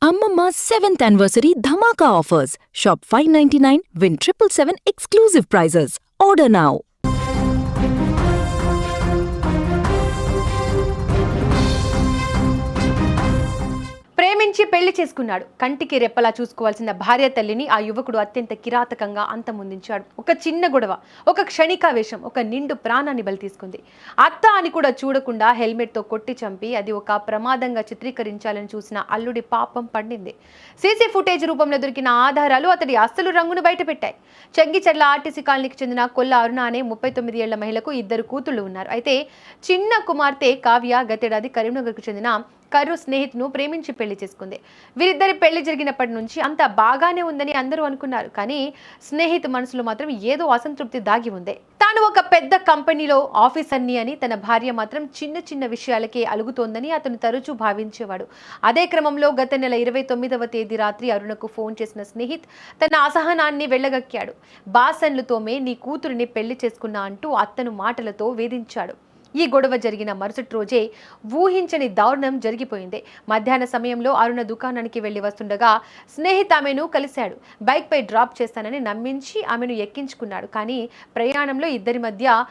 Ammamma's 7th anniversary Dhamaka offers. Shop 599, win 777 exclusive prizes. Order now. ప్రేమించి పెళ్లి చేసుకున్నాడు. కంటికి రెప్పలా చూసుకోవాల్సిన భార్య తల్లిని ఆ యువకుడు అత్యంత కిరాతకంగా అంతమొందించాడు. ఒక చిన్న గొడవ, ఒక క్షణికావేశం ఒక నిండు ప్రాణాన్ని బలి తీసుకుంది. అత్త అని కూడా చూడకుండా హెల్మెట్తో కొట్టి చంపి అది ఒక ప్రమాదంగా చిత్రీకరించాలని చూసిన అల్లుడి పాపం పండింది. సీసీ ఫుటేజ్ రూపంలో దొరికిన ఆధారాలు అతడి అసలు రంగును బయటపెట్టాయి. చెంగిచెర్ల ఆర్టీసీ కాలనీకి చెందిన కొల్ల అరుణ అనే 39 ఏళ్ల మహిళకు 2 కూతుళ్లు ఉన్నారు. అయితే చిన్న కుమార్తె కావ్య గతేడాది కరీంనగర్కు చెందిన కర్రు స్నేహితును ప్రేమించి పెళ్లి చేసుకుంది. వీరిద్దరి పెళ్లి జరిగినప్పటి నుంచి అంత బాగానే ఉందని అందరూ అనుకున్నారు. కానీ స్నేహితు మనసులో మాత్రం ఏదో అసంతృప్తి దాగి ఉంది. తాను ఒక పెద్ద కంపెనీలో ఆఫీసర్ని అని, తన భార్య మాత్రం చిన్న చిన్న విషయాలకే అలుగుతోందని అతను తరచూ భావించేవాడు. అదే క్రమంలో గత నెల 29వ తేదీ రాత్రి అరుణకు ఫోన్ చేసిన స్నేహిత్ తన అసహనాన్ని వెళ్లగక్కాడు. బాసన్లు తోమే నీ కూతురిని పెళ్లి చేసుకున్నా అంటూ అత్తను మాటలతో వేధించాడు. ఈ గొడవ జరిగిన మరుసటి రోజే ఊహించని దారుణం జరిగిపోయింది. మధ్యాహ్న సమయంలో అరుణ దుకాణానికి వెళ్లి వస్తుండగా స్నేహిత్ ఆమెను కలిశాడు. బైక్పై డ్రాప్ చేస్తానని నమ్మించి ఆమెను ఎక్కించుకున్నాడు. కానీ ప్రయాణంలో ఇద్దరి మధ్య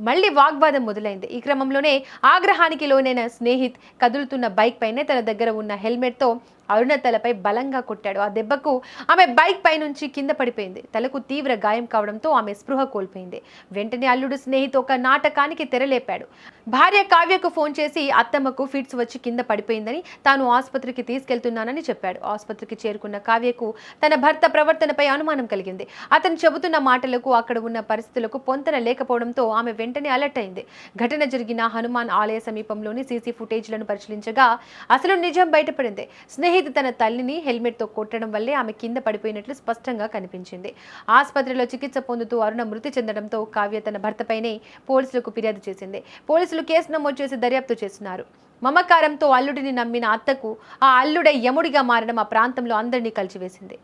మళ్లీ వాగ్వాదం మొదలైంది. ఈ క్రమంలోనే ఆగ్రహానికి లోనైన స్నేహిత్ కదులుతున్న బైక్ పైనే తన దగ్గర ఉన్న హెల్మెట్తో అరుణ తలపై బలంగా కొట్టాడు. ఆ దెబ్బకు ఆమె బైక్ పై నుంచి కింద పడిపోయింది. తలకు తీవ్ర గాయం కావడంతో ఆమె స్పృహ కోల్పోయింది. వెంటనే అల్లుడు స్నేహిత్ ఒక నాటకానికి తెరలేపాడు. భార్య కావ్యకు ఫోన్ చేసి అత్తమ్మకు ఫిట్స్ వచ్చి కింద పడిపోయిందని, తాను ఆసుపత్రికి తీసుకెళ్తున్నానని చెప్పాడు. ఆసుపత్రికి చేరుకున్న కావ్యకు తన భర్త ప్రవర్తనపై అనుమానం కలిగింది. అతను చెబుతున్న మాటలకు అక్కడ ఉన్న పరిస్థితులకు పొంతన లేకపోవడంతో ఆమె వెంటనే అలర్ట్ అయింది. ఘటన జరిగిన హనుమాన్ ఆలయ సమీపంలోని సీసీ ఫుటేజ్లను పరిశీలించగా అసలు నిజం బయటపడింది. స్నేహిత్ తన తల్లిని హెల్మెట్తో కొట్టడం వల్లే ఆమె కింద పడిపోయినట్లు స్పష్టంగా కనిపించింది. ఆసుపత్రిలో చికిత్స పొందుతూ అరుణ మృతి చెందడంతో కావ్య తన భర్తపైనే పోలీసులకు ఫిర్యాదు చేసింది. పోలీసులు కేసు నమోదు చేసి దర్యాప్తు చేస్తున్నారు. మమకారంతో అల్లుడిని నమ్మిన అత్తకు ఆ అల్లుడే యముడిగా మారడం ఆ ప్రాంతంలో అందరినీ కలిచివేసింది.